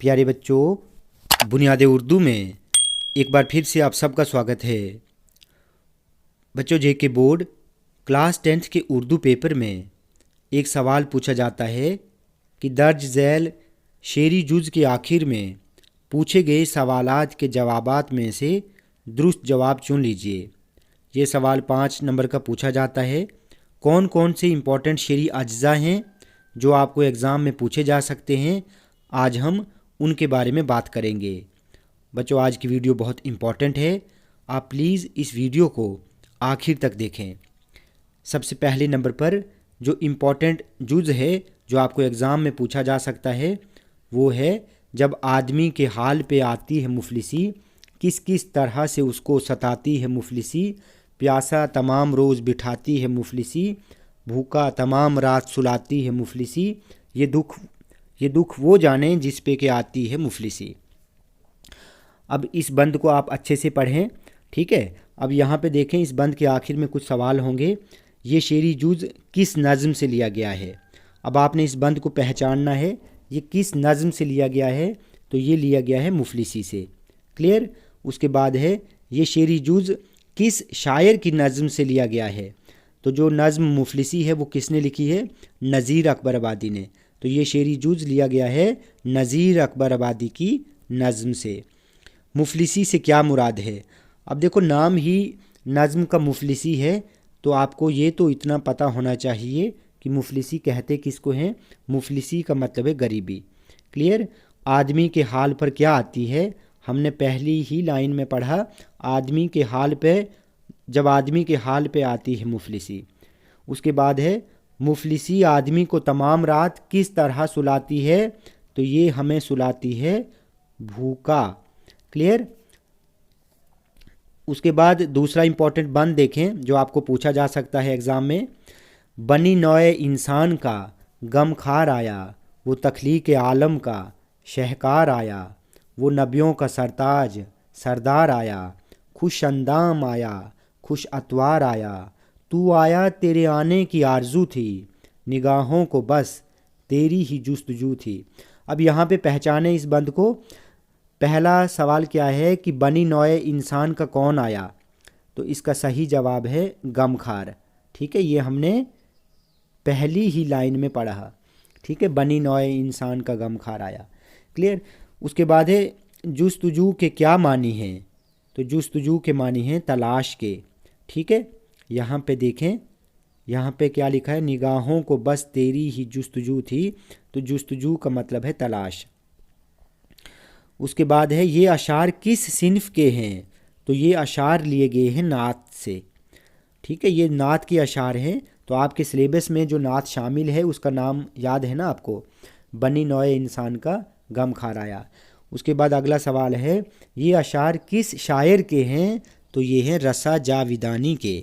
प्यारे बच्चों, बुनियाद उर्दू में एक बार फिर से आप सबका स्वागत है। बच्चों, जेके बोर्ड क्लास 10th के उर्दू पेपर में एक सवाल पूछा जाता है कि दर्ज झैल शेरी जुज़ के आखिर में पूछे गए सवालात के जवाबात में से दुरुस्त जवाब चुन लीजिए। ये सवाल 5 नंबर का पूछा जाता है। कौन कौन से इम्पॉर्टेंट शेरी अज्जा हैं जो आपको एग्ज़ाम में पूछे जा सकते हैं, आज हम उनके बारे में बात करेंगे। बच्चों, आज की वीडियो बहुत इम्पॉर्टेंट है, आप प्लीज़ इस वीडियो को आखिर तक देखें। सबसे पहले नंबर पर जो इम्पॉर्टेंट जुज़ है जो आपको एग्ज़ाम में पूछा जा सकता है वो है, जब आदमी के हाल पे आती है मुफलिसी, किस किस तरह से उसको सताती है मुफलिसी, प्यासा तमाम रोज़ बिठाती है मुफलिसी, भूखा तमाम रात सुलाती है मुफलिसी, ये दुख वो जाने जिस पे के आती है मुफलिसी। अब इस बंद को आप अच्छे से पढ़ें, ठीक है। अब यहाँ पे देखें, इस बंद के आखिर में कुछ सवाल होंगे। ये शेरी जुज़ किस नज़म से लिया गया है? अब आपने इस बंद को पहचानना है, ये किस नज़म से लिया गया है, तो ये लिया गया है मुफलिसी से। क्लियर। उसके बाद है, ये शेरी जुज़ किस शायर की नज़म से लिया गया है? तो जो नज़म मुफलिसी है वो किसने लिखी है? नज़ीर अकबर आबादी ने। तो ये शेरी जुज़ लिया गया है नज़ीर अकबर आबादी की नज़म से। मुफलिसी से क्या मुराद है? अब देखो, नाम ही नज़म का मुफलिसी है, तो आपको ये तो इतना पता होना चाहिए कि मुफलिसी कहते किसको हैं। मुफलिसी का मतलब है गरीबी। क्लियर। आदमी के हाल पर क्या आती है? हमने पहली ही लाइन में पढ़ा, आदमी के हाल पे, जब आदमी के हाल पे आती है मुफलिसी। उसके बाद है, मुफलिसी आदमी को तमाम रात किस तरह सुलाती है? तो ये हमें सुलाती है भूखा। क्लियर। उसके बाद दूसरा इंपॉर्टेंट बंद देखें जो आपको पूछा जा सकता है एग्ज़ाम में। बनी नौए इंसान का गमखार आया, वो तख्लीक आलम का शहकार आया, वो नबियों का सरताज सरदार आया, खुश अंदाम आया, खुश अतवार आया, तू आया तेरे आने की आरज़ू थी, निगाहों को बस तेरी ही जुस्तजू थी। अब यहाँ पे पहचाने इस बंद को। पहला सवाल क्या है कि बनी नौए इंसान का कौन आया? तो इसका सही जवाब है गमखार। ठीक है, ये हमने पहली ही लाइन में पढ़ा। ठीक है, बनी नौए इंसान का गमखार आया। क्लियर। उसके बाद है, जुस्तजू के क्या मानी हैं? तो जुस्तजू के मानी हैं तलाश के। ठीक है, यहाँ पे देखें, यहाँ पे क्या लिखा है? निगाहों को बस तेरी ही जुस्तजू थी। तो जुस्तजू का मतलब है तलाश। उसके बाद है, ये अशार किस सिन्फ के हैं? तो ये अशार लिए गए हैं नात से। ठीक है, ये नात के अशार हैं। तो आपके सिलेबस में जो नात शामिल है उसका नाम याद है ना आपको? बनी नौए इंसान का गमखार आया। उसके बाद अगला सवाल है, ये अशार किस शायर के हैं? तो ये हैं रसा जाविदानी के।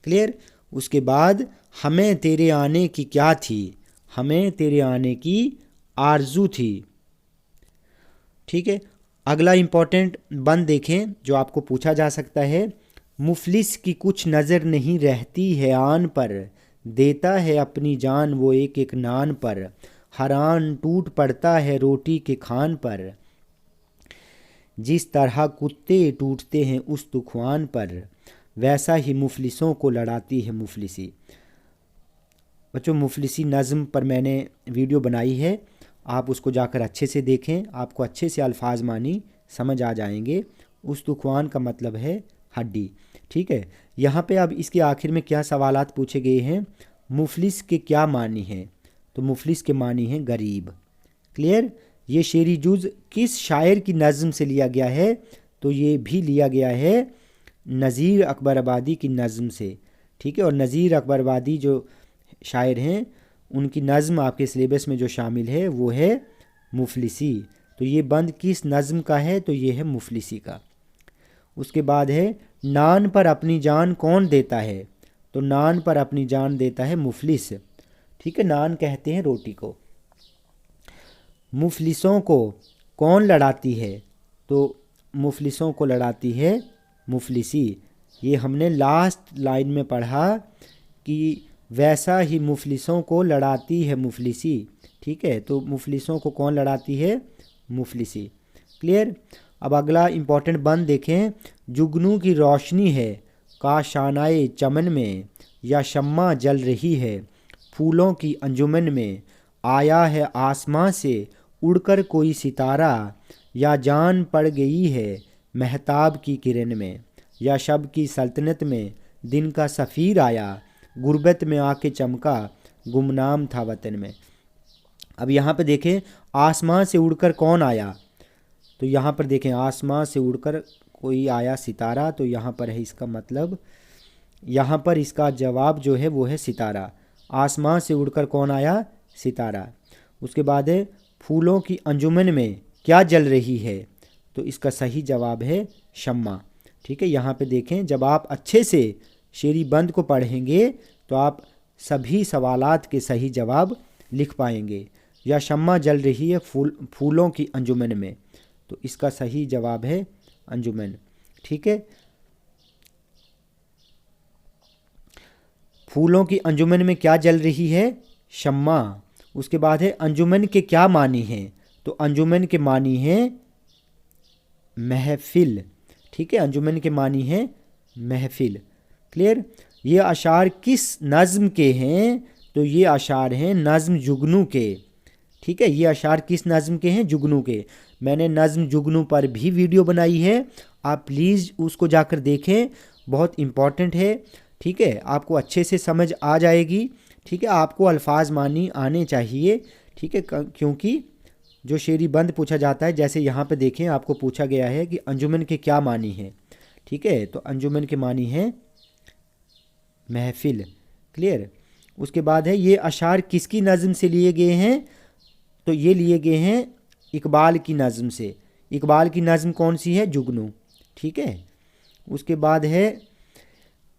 क्लियर। उसके बाद, हमें तेरे आने की क्या थी? हमें तेरे आने की आरजू थी। ठीक है। अगला इंपॉर्टेंट बंद देखें जो आपको पूछा जा सकता है। मुफलिस की कुछ नज़र नहीं रहती है आन पर, देता है अपनी जान वो एक एक नान पर, हरान टूट पड़ता है रोटी के खान पर, जिस तरह कुत्ते टूटते हैं उस तुखवान पर, वैसा ही मुफलिसों को लड़ाती है मुफलिसी। बच्चों, मुफलिसी नज़म पर मैंने वीडियो बनाई है, आप उसको जाकर अच्छे से देखें, आपको अच्छे से अल्फाज मानी समझ आ जाएंगे। उस तुखवान का मतलब है हड्डी। ठीक है। यहाँ पे अब इसके आखिर में क्या सवालात पूछे गए हैं? मुफलिस के क्या मानी हैं? तो मुफलिस के मानी हैं गरीब। क्लियर। ये शेरी जुज़ किस शायर की नज़म से लिया गया है? तो ये भी लिया गया है नज़ीर अकबर आबादी की नज़म से। ठीक है, और नज़ीर अकबर आबादी जो शायर हैं उनकी नज़म आपके सिलेबस में जो शामिल है वो है मुफलिसी। तो ये बंद किस नज़म का है? तो ये है मुफलिसी का। उसके बाद है, नान पर अपनी जान कौन देता है? तो नान पर अपनी जान देता है मुफलिस। ठीक है, नान कहते हैं रोटी को। मुफलिसों को कौन लड़ाती है? तो मुफलिसों को लड़ाती है मुफलिसी। ये हमने लास्ट लाइन में पढ़ा कि वैसा ही मुफलिसों को लड़ाती है मुफलिसी। ठीक है, तो मुफलिसों को कौन लड़ाती है? मुफलिसी। क्लियर। अब अगला इम्पॉर्टेंट बंद देखें। जुगनू की रोशनी है काशानाए चमन में, या शम्मा जल रही है फूलों की अंजुमन में। आया है आसमां से उड़कर कोई सितारा, या जान पड़ गई है महताब की किरण में। या शब की सल्तनत में दिन का सफ़ीर आया, गुर्बत में आके चमका गुमनाम था वतन में। अब यहाँ पे देखें आसमां से उड़कर कौन आया, तो यहाँ पर देखें आसमां से उड़कर कोई आया सितारा, तो यहाँ पर है इसका मतलब, यहाँ पर इसका जवाब जो है वो है सितारा। आसमां से उड़कर कौन आया, सितारा। उसके बाद है फूलों की अंजुमन में क्या जल रही है, तो इसका सही जवाब है शम्मा। ठीक है, यहाँ पे देखें जब आप अच्छे से शेरी बंद को पढ़ेंगे तो आप सभी सवालात के सही जवाब लिख पाएंगे। या शम्मा जल रही है फूलों की अंजुमन में, तो इसका सही जवाब है अंजुमन। ठीक है, फूलों की अंजुमन में क्या जल रही है, शम्मा। उसके बाद है अंजुमन के क्या मानी हैं, तो अंजुमन के मानी हैं महफिल। ठीक है, अंजुमन के मानी हैं महफिल। क्लियर। ये अशार किस नज़्म के हैं, तो ये अशार हैं नज़्म जुगनू के। ठीक है, ये अशार किस नज़्म के हैं, जुगनू के। मैंने नज़्म जुगनू पर भी वीडियो बनाई है, आप प्लीज़ उसको जाकर देखें, बहुत इम्पॉर्टेंट है। ठीक है, आपको अच्छे से समझ आ जाएगी। ठीक है, आपको अल्फाज मानी आने चाहिए। ठीक है, क्योंकि जो शेरी बंद पूछा जाता है, जैसे यहाँ पे देखें आपको पूछा गया है कि अंजुमन के क्या मानी है। ठीक है, तो अंजुमन के मानी है महफिल। क्लियर। उसके बाद है ये अशार किसकी नज़म से लिए गए हैं, तो ये लिए गए हैं इकबाल की नज़म से। इकबाल की नज़म कौन सी है, जुगनू। ठीक है, उसके बाद है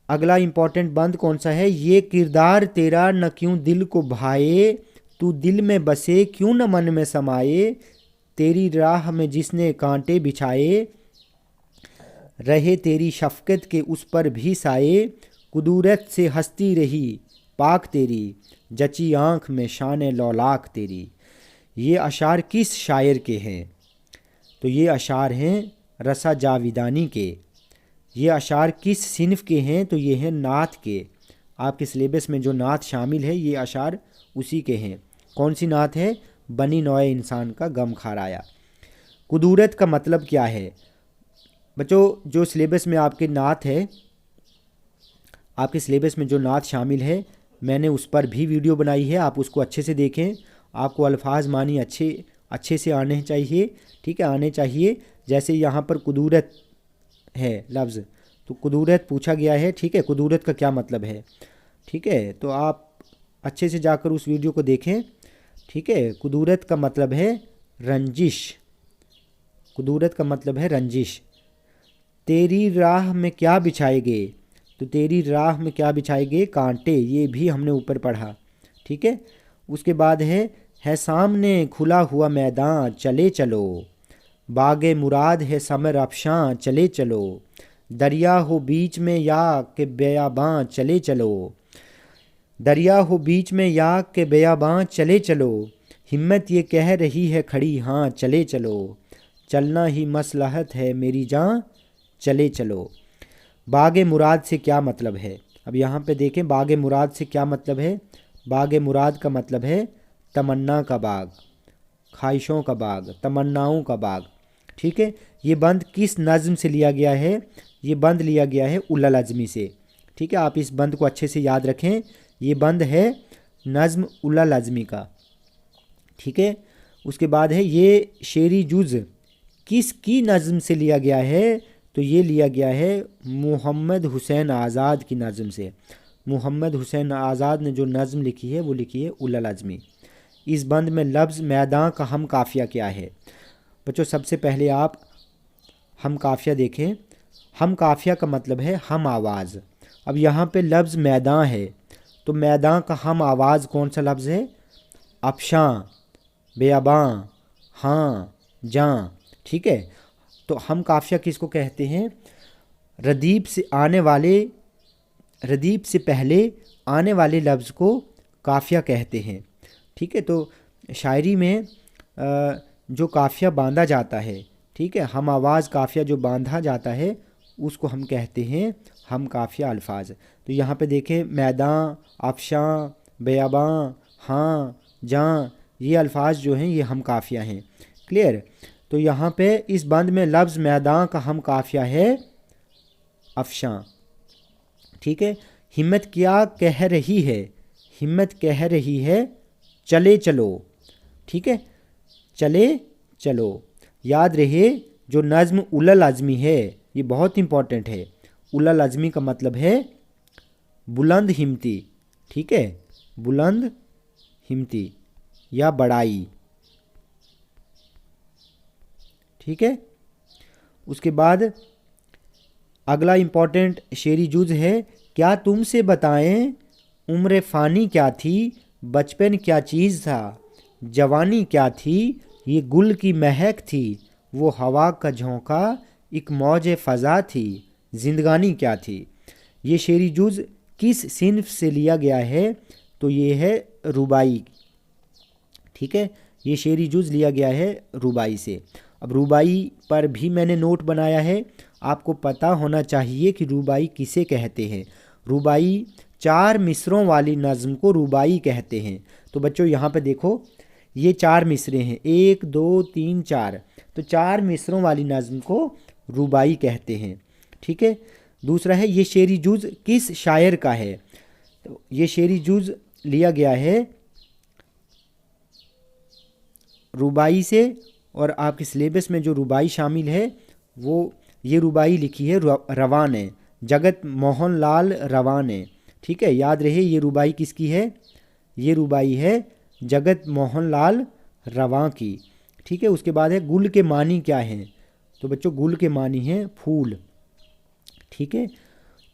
अगला इम्पॉर्टेंट बंद कौन सा है, ये किरदार तेरा न क्यों दिल को भाए, तू दिल में बसे क्यों न मन में समाए। तेरी राह में जिसने कांटे बिछाए, रहे तेरी शफ़क़त के उस पर भी साए। कुदूरत से हंसती रही पाक तेरी, जची आँख में शान लौलाक तेरी। ये अशार किस शायर के हैं, तो ये अशार हैं रसा जाविदानी के। ये अशार किस सिनफ के हैं, तो ये हैं नात के। आपके सिलेबस में जो नात शामिल है ये अशार उसी के हैं। कौन सी नात है, बनी नौए इंसान का गम खाराया। कुदूरत का मतलब क्या है बच्चों, जो सिलेबस में आपके नात है, आपके सिलेबस में जो नात शामिल है मैंने उस पर भी वीडियो बनाई है, आप उसको अच्छे से देखें। आपको अल्फाज मानी अच्छे से आने चाहिए। ठीक है, आने चाहिए। जैसे यहाँ पर कुदूरत है लफ्ज़, तो कुदूरत पूछा गया है। ठीक है, कुदूरत का क्या मतलब है। ठीक है, तो आप अच्छे से जाकर उस वीडियो को देखें। ठीक है, कुदूरत का मतलब है रंजिश। कुदूरत का मतलब है रंजिश। तेरी राह में क्या बिछाएगे, तो तेरी राह में क्या बिछाएगे, कांटे। ये भी हमने ऊपर पढ़ा। ठीक है, उसके बाद है सामने खुला हुआ मैदान चले चलो, बागे मुराद है समर अफशां चले चलो। दरिया हो बीच में या के बेयाबां चले चलो, दरिया हो बीच में या के बेयाबां चले चलो। हिम्मत ये कह रही है खड़ी हाँ चले चलो, चलना ही मसलहत है मेरी जान चले चलो। बागे मुराद से क्या मतलब है, अब यहाँ पे देखें बागे मुराद से क्या मतलब है। बागे मुराद का मतलब है तमन्ना का बाग, ख्वाहिशों का बाग, तमन्नाओं का बाग। ठीक है, ये बंद किस नज़्म से लिया गया है, ये बंद लिया गया है उल्ल अज़मी से। ठीक है, आप इस बंद को अच्छे से याद रखें, ये बंद है नज़्म उल्ल अज़मी का। ठीक है, उसके बाद है ये शेरी जुज़ किस की नज़्म से लिया गया है, तो ये लिया गया है मोहम्मद हुसैन आज़ाद की नज़्म से। मोहम्मद हुसैन आज़ाद ने जो नज़्म लिखी है वो लिखी है उल्ल अज़मी। इस बंद में लफ्ज़ मैदान का हम काफ़िया क्या है बच्चों, सबसे पहले आप हम काफ़िया देखें। हम काफ़िया का मतलब है हम आवाज़। अब यहाँ पे लफ्ज़ मैदान है, तो मैदान का हम आवाज़ कौन सा लफ्ज़ है, अफशां, बेअबां, हाँ, जां। ठीक है, तो हम काफ़िया किसको कहते हैं, रदीफ से पहले आने वाले लफ्ज़ को काफ़िया कहते हैं। ठीक है, तो शायरी में جو قافیہ باندھا جاتا ہے، ٹھیک ہے، ہم آواز قافیہ جو باندھا جاتا ہے اس کو ہم کہتے ہیں ہم قافیہ الفاظ۔ تو یہاں پہ دیکھیں میدان، افشاں، بیاباں، ہاں، جاں، یہ الفاظ جو ہیں یہ ہم قافیہ ہیں۔ کلیئر؟ تو یہاں پہ اس بند میں لفظ میدان کا ہم قافیہ ہے افشاں، ٹھیک ہے۔ ہمت کیا کہہ رہی ہے، ہمت کہہ رہی ہے چلے چلو، ٹھیک ہے، چلے چلو۔ یاد رہے جو نظم اولى العزمی ہے یہ بہت امپورٹنٹ ہے۔ اولى العزمی کا مطلب ہے بلند ہمتی، ٹھیک ہے، بلند ہمتی یا بڑائی، ٹھیک ہے۔ اس کے بعد اگلا امپورٹنٹ شعری جز ہے، کیا تم سے بتائیں عمر فانی کیا تھی، بچپن کیا چیز تھا، جوانی کیا تھی، یہ گل کی مہک تھی، وہ ہوا کا جھونکا ایک موج فضا تھی، زندگانی کیا تھی۔ یہ شعری جز کس صنف سے لیا گیا ہے؟ تو یہ ہے رباعی، ٹھیک ہے، یہ شعری جز لیا گیا ہے رباعی سے۔ اب رباعی پر بھی میں نے نوٹ بنایا ہے، آپ کو پتہ ہونا چاہیے کہ رباعی کسے کہتے ہیں۔ رباعی 4 مصروں والی نظم کو رباعی کہتے ہیں۔ تو بچوں یہاں پہ دیکھو یہ 4 مصرے ہیں، 1 2 3 4، تو 4 مصروں والی نظم کو رباعی کہتے ہیں، ٹھیک ہے۔ دوسرا ہے یہ شعری جز کس شاعر کا ہے؟ تو یہ شعری جز لیا گیا ہے رباعی سے، اور آپ کے سلیبس میں جو رباعی شامل ہے وہ یہ رباعی لکھی ہے رواں نے، جگت موہن لال رواں نے، ٹھیک ہے۔ یاد رہے یہ رباعی کس کی ہے؟ یہ رباعی ہے جگت موہن لال رواں کی، ٹھیک ہے۔ اس کے بعد ہے گل کے معنی کیا ہیں؟ تو بچوں گل کے معنی ہیں پھول، ٹھیک ہے۔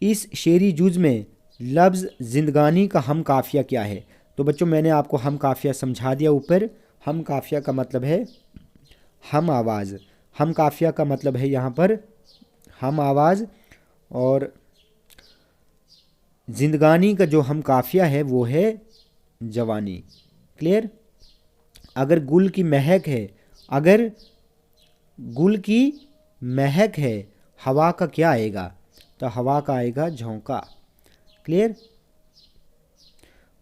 اس شعری جز میں لفظ زندگانی کا ہم قافیہ کیا ہے؟ تو بچوں میں نے آپ کو ہم قافیہ سمجھا دیا اوپر۔ ہم قافیہ کا مطلب ہے ہم آواز، ہم قافیہ کا مطلب ہے یہاں پر ہم آواز، اور زندگانی کا جو ہم قافیہ ہے وہ ہے جوانی۔ کلیئر؟ اگر گل کی مہک ہے، اگر گل کی مہک ہے ہوا کا کیا آئے گا؟ تو ہوا کا آئے گا جھونکا۔ کلیئر؟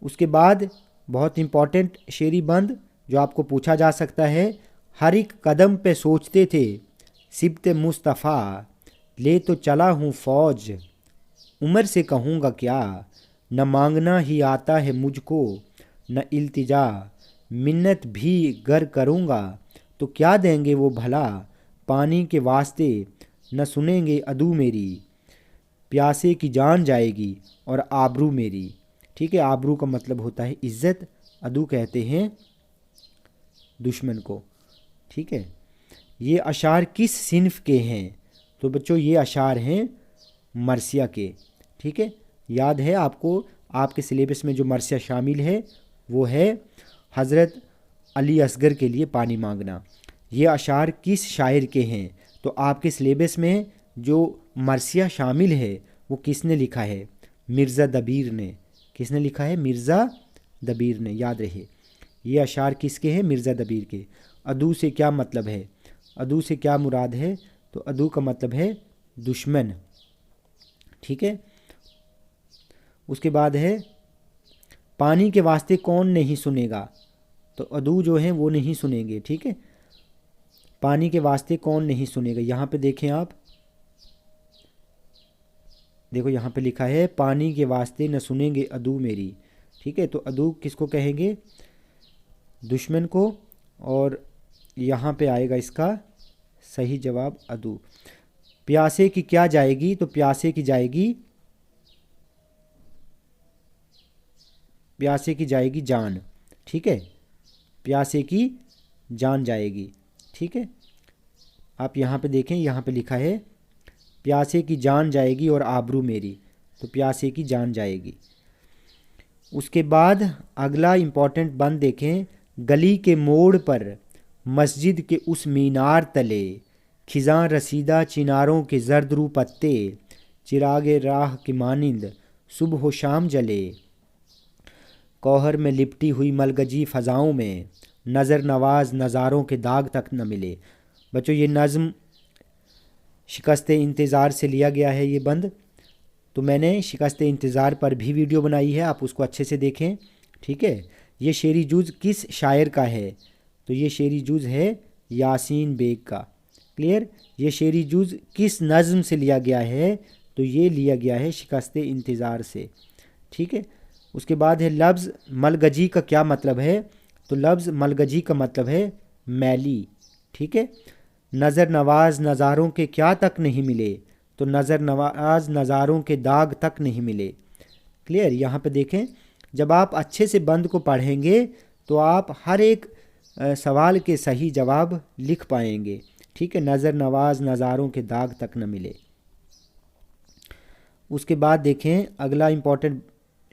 اس کے بعد بہت امپورٹنٹ شعری بند جو آپ کو پوچھا جا سکتا ہے، ہر ایک قدم پہ سوچتے تھے سبت مصطفیٰ، لے تو چلا ہوں فوج، عمر سے کہوں گا کیا، نہ مانگنا ہی آتا ہے مجھ کو، نہ التجا، منت بھی گر کروں گا تو کیا دیں گے وہ بھلا، پانی کے واسطے نہ سنیں گے عدو میری، پیاسے کی جان جائے گی اور آبرو میری، ٹھیک ہے۔ آبرو کا مطلب ہوتا ہے عزت، عدو کہتے ہیں دشمن کو، ٹھیک ہے۔ یہ اشعار کس صنف کے ہیں؟ تو بچوں یہ اشعار ہیں مرثیہ کے، ٹھیک ہے۔ یاد ہے آپ کو آپ کے سلیبس میں جو مرثیہ شامل ہے وہ ہے حضرت علی اصغر کے لیے پانی مانگنا۔ یہ اشعار کس شاعر کے ہیں؟ تو آپ کے سلیبس میں جو مرثیہ شامل ہے وہ کس نے لکھا ہے؟ مرزا دبیر نے۔ کس نے لکھا ہے؟ مرزا دبیر نے، یاد رہے۔ یہ اشعار کس کے ہیں؟ مرزا دبیر کے۔ عدو سے کیا مطلب ہے؟ عدو سے کیا مراد ہے؟ تو عدو کا مطلب ہے دشمن، ٹھیک ہے۔ اس کے بعد ہے پانی کے واسطے کون نہیں سنے گا؟ تو عدو جو ہیں وہ نہیں سنیں گے، ٹھیک ہے۔ پانی کے واسطے کون نہیں سنے گا؟ یہاں پہ دیکھیں آپ، دیکھو یہاں پہ لکھا ہے پانی کے واسطے نہ سنیں گے عدو میری، ٹھیک ہے۔ تو عدو کس کو کہیں گے؟ دشمن کو، اور یہاں پہ آئے گا اس کا صحیح جواب عدو۔ پیاسے کی کیا جائے گی؟ تو پیاسے کی جائے گی، پیاسے کی جائے گی جان، ٹھیک ہے۔ پیاسے کی جان جائے گی، ٹھیک ہے۔ آپ یہاں پہ دیکھیں، یہاں پہ لکھا ہے پیاسے کی جان جائے گی اور آبرو میری، تو پیاسے کی جان جائے گی۔ اس کے بعد اگلا امپورٹنٹ بند دیکھیں، گلی کے موڑ پر مسجد کے اس مینار تلے، خزاں رسیدہ چناروں کے زرد رو پتے، چراغ راہ کی مانند صبح و شام جلے، کوہر میں لپٹی ہوئی ملگجی فضاؤں میں नज़र नवाज नज़ारों के दाग तक न मिले। बच्चों ये नज़म शिकस्त इंतज़ार से लिया गया है ये बंद। तो मैंने शिकस्त इंतज़ार पर भी वीडियो बनाई है, आप उसको अच्छे से देखें, ठीक है। ये शेरी जुज़ किस शायर का है? तो ये शेरी जुज़ है यासीन बेग का। क्लियर। ये शेरी जुज़ किस नज़म से लिया गया है? तो ये लिया गया है शिकस्त इंतज़ार से, ठीक है। उसके बाद है लफ्ज़ मलगजी का क्या मतलब है? तो लफ्ज़ मलगजी का मतलब है मैली, ठीक है। नज़र नवाज नज़ारों के क्या तक नहीं मिले? तो नज़र नवाज नज़ारों के दाग तक नहीं मिले। क्लियर। यहाँ पे देखें, जब आप अच्छे से बंद को पढ़ेंगे तो आप हर एक सवाल के सही जवाब लिख पाएंगे, ठीक है। नज़र नवाज नज़ारों के दाग तक न मिले। उसके बाद देखें अगला इम्पॉर्टेंट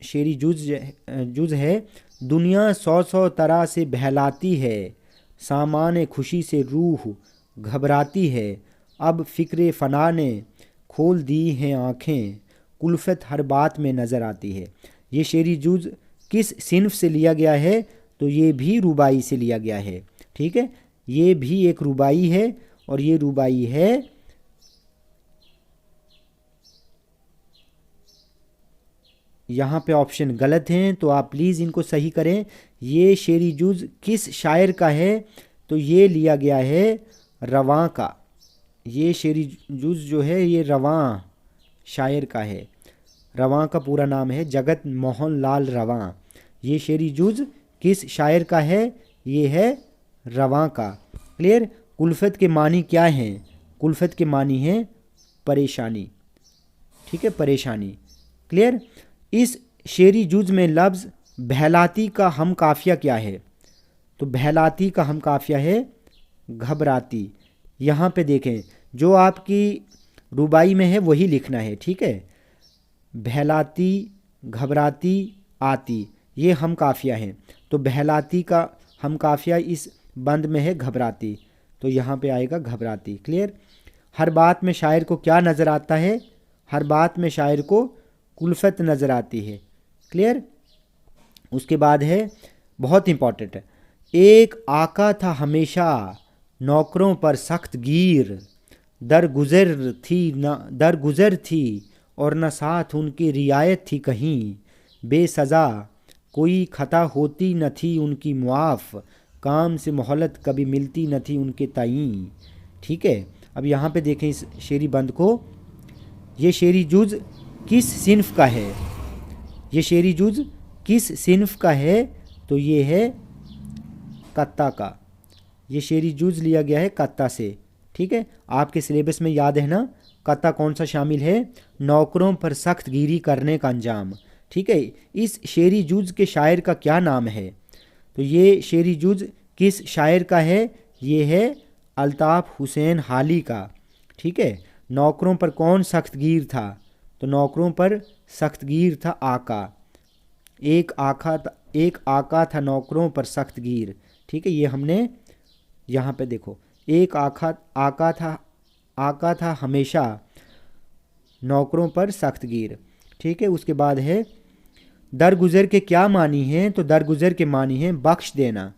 शेरी जुज़ है, दुनिया सौ सौ तरह से बहलाती है, सामान खुशी से रूह घबराती है, अब फ़िक्र फ़ना ने खोल दी हैं आँखें, कुल्फ़त हर बात में नज़र आती है। ये शेरी जुज़ किस सिन्फ से लिया गया है? तो ये भी रुबाई से लिया गया है, ठीक है। ये भी एक रुबाई है और ये रुबाई है यहाँ पे ऑप्शन गलत हैं तो आप प्लीज़ इनको सही करें। ये शेरी जुज़ किस शायर का है? तो ये लिया गया है रवां का। ये शेरी जुज़ जो है ये रवां शायर का है। रवां का पूरा नाम है जगत मोहन लाल रवां। ये शेरी जुज़ किस शायर का है? ये है रवां का। क्लियर। कुल्फ़त के मानी क्या हैं? कुल्फ़त के मानी हैं परेशानी, ठीक है, परेशानी। क्लियर। इस शेरी जुज़ में लफ्ज़ बहलाती का हम काफ़िया क्या है? तो बहलाती का हम काफ़िया है घबराती। यहाँ पे देखें जो आपकी रुबाई में है वही लिखना है, ठीक है। बहलाती, घबराती, आती, ये हम काफ़िया हैं। तो बहलाती का हम काफ़िया इस बंद में है घबराती, तो यहाँ पे आएगा घबराती। क्लियर। हर बात में शायर को क्या नज़र आता है? हर बात में शायर को कुल्फ़त नज़र आती है। क्लियर। उसके बाद है बहुत इम्पॉर्टेंट है, एक आका था हमेशा नौकरों पर सख्त गिर, दरगुज़र थी और न साथ उनकी रियायत थी कहीं, बेसज़ा कोई खता होती न थी उनकी मुआफ़, काम से मोहलत कभी मिलती न थी उनके ताईं, ठीक है। अब यहाँ पे देखें इस शेरी बंद को, ये शेरी जुज़ किस सिन्फ का है? ये शेरी जुज़ किस सिन्फ का है? तो ये है कत्ता का। ये शेरी जुज़ लिया गया है कत्ता से, ठीक है। आपके सिलेबस में याद है ना कत्ता कौन सा शामिल है? नौकरों पर सख्त गिरी करने का अंजाम, ठीक है। इस शेरी जुज़ के शायर का क्या नाम है? तो ये शेरी जुज़ किस शायर का है? ये है अल्ताफ़ हुसैन हाली का, ठीक है। नौकरों पर कौन सख्तगीर था? तो नौकरों पर सख्तगीर था आका। एक आका था नौकरों पर सख्तगीर, ठीक है। ये हमने यहाँ पे देखो, एक आका था हमेशा नौकरों पर सख्तगीर, ठीक है। उसके बाद है दरगुज़र के क्या मानी हैं? तो दरगुज़र के मानी हैं बख्श देना,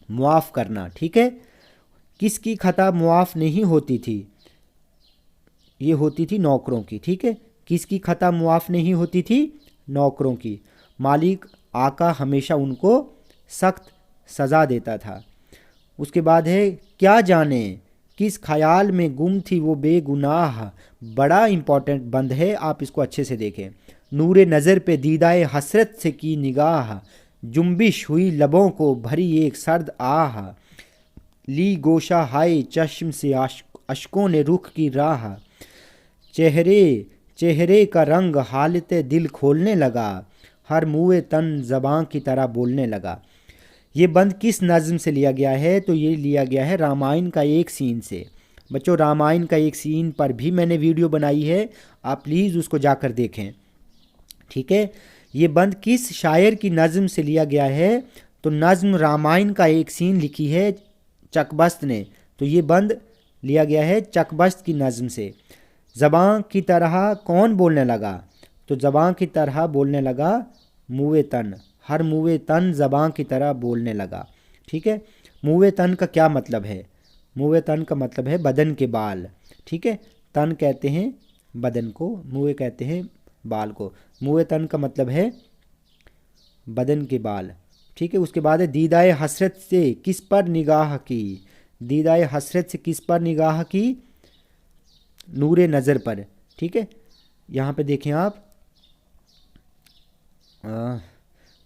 मुआफ़ करना, ठीक है। किसकी खता मुआफ़ नहीं होती थी? ये होती थी नौकरों की, ठीक है। किसकी खता मुआफ़ नहीं होती थी? नौकरों की। मालिक आका हमेशा उनको सख्त सज़ा देता था। उसके बाद है क्या जाने किस ख्याल में गुम थी वो बेगुनाह। बड़ा इम्पॉर्टेंट बंद है, आप इसको अच्छे से देखें। नूरे नज़र पे दीदाए हसरत से की निगाह, जुम्बिश हुई लबों को भरी एक सर्द आह, ली गोशा हाय चश्म से अश्कों ने रुख की राह, चेहरे का रंग हालत दिल खोलने लगा, हर मुए तन ज़बां की तरह बोलने लगा। ये बंद किस नज़म से लिया गया है? तो ये लिया गया है रामायण का एक सीन से। बच्चों रामायण का एक सीन पर भी मैंने वीडियो बनाई है, आप प्लीज़ उसको जाकर देखें, ठीक है। ये बंद किस शायर की नज़म से लिया गया है? तो नज़म रामायण का एक सीन लिखी है चकबस्त ने, तो ये बंद लिया गया है चकबस्त की नज़म से। ज़बां की तरह कौन बोलने लगा? तो ज़बां की तरह बोलने लगा मुए तन, हर मुए तन ज़बां की तरह बोलने लगा, ठीक है। मुँह तन का क्या मतलब है? मुँह तन का मतलब है बदन के बाल, ठीक है। तन कहते हैं बदन को, मुँह कहते हैं बाल को। मुँह तन का मतलब है बदन के बाल, ठीक है। उसके बाद है दीदाए हसरत से किस पर निगाह की। दीदाए हसरत से किस पर निगाह की? नूरे नज़र पर, ठीक है। यहाँ पे देखें आप,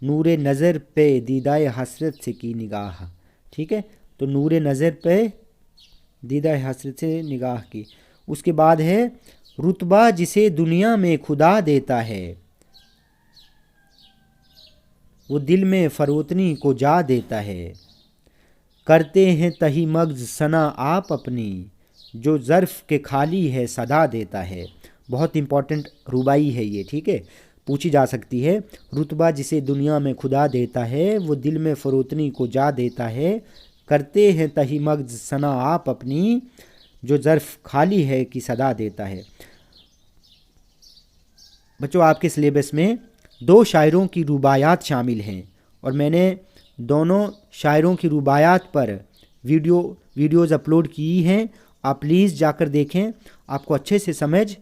नूरे नज़र पे दीदाए हसरत से की निगाह, ठीक है। तो नूरे नज़र पे दीदाए हसरत से निगाह की। उसके बाद है रुतबा जिसे दुनिया में खुदा देता है, वो दिल में फरोतनी को जा देता है। करते हैं तही मग्ज सना आप अपनी, जो ज़र्फ़ के खाली है सदा देता है। बहुत इंपॉर्टेंट रुबाई है ये, ठीक है, पूछी जा सकती है। रुतबा जिसे दुनिया में खुदा देता है, वो दिल में फरोतनी को जा देता है। करते हैं तही मग्ज सना आप अपनी, जो ज़र्फ़ खाली है कि सदा देता है। बच्चों, आपके सिलेबस में 2 शायरों की रुबायात शामिल हैं और मैंने दोनों शायरों की रुबायात पर वीडियोज़ अपलोड की हैं। आप प्लीज़ जाकर देखें, आपको अच्छे से समझ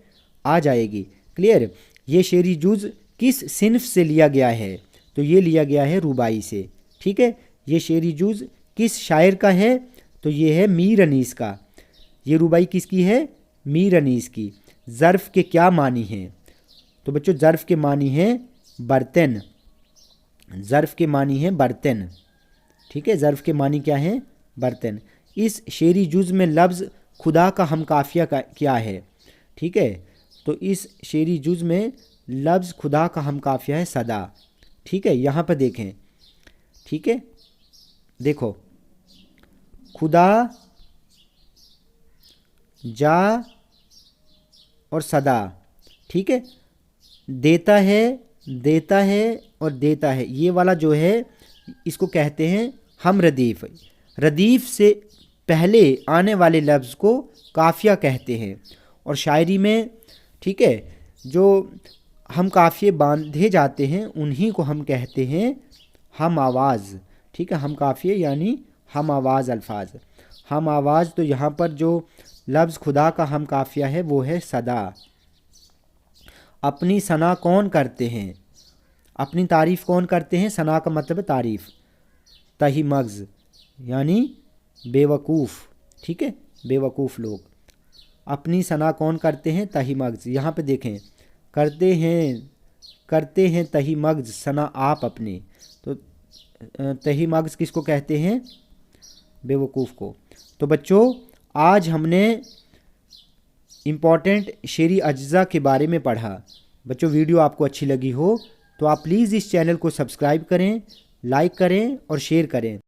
आ जाएगी। क्लियर? ये शेरी जुज़ किस सिन्फ से लिया गया है? तो ये लिया गया है रुबाई से, ठीक है। ये शेरी जुज़ किस शायर का है? तो ये है मीर अनीस का। ये रुबाई किसकी है? मीर अनीस की। ज़र्फ़ के क्या मानी हैं? तो बच्चों, ज़र्फ़ के मानी हैं बर्तन। ज़र्फ़ के मानी हैं बर्तन, ठीक है। ज़र्फ़ के मानी क्या हैं? बर्तन। इस शेरी जुज़ में लफ्ज़ खुदा का हम काफ़िया क्या है? ठीक है। तो इस शेरी जुज़ में लफ्ज़ खुदा का हम काफ़िया है सदा, ठीक है। यहाँ पर देखें, ठीक है, देखो, खुदा, जा और सदा, ठीक है। देता है, देता है और देता है, ये वाला जो है इसको कहते हैं हम रदीफ़। रदीफ़ से पहले आने वाले लफ्ज़ को काफ़िया कहते हैं। और शायरी में, ठीक है, जो हम काफ़िए बांधे जाते हैं उन्हीं को हम कहते हैं हम आवाज़, ठीक है। हम काफ़िए यानी हम आवाज़ अल्फाज, हम आवाज़। तो यहाँ पर जो लफ्ज़ खुदा का हम काफ़िया है वो है सदा। अपनी सना कौन करते हैं? अपनी तारीफ़ कौन करते हैं? सना का मतलब तारीफ़। तही मग्ज़ यानी बेवकूफ़, ठीक है, बेवकूफ़ लोग। अपनी सना कौन करते हैं? तही मग्ज़। यहाँ पे देखें, करते हैं तही मग्ज़ सना आप अपने। तो तही मग्ज़ किसको कहते हैं? बेवकूफ़ को। तो बच्चों, आज हमने इम्पॉर्टेंट शेरी अज्जा के बारे में पढ़ा। बच्चों, वीडियो आपको अच्छी लगी हो तो आप प्लीज़ इस चैनल को सब्सक्राइब करें, लाइक करें और शेयर करें।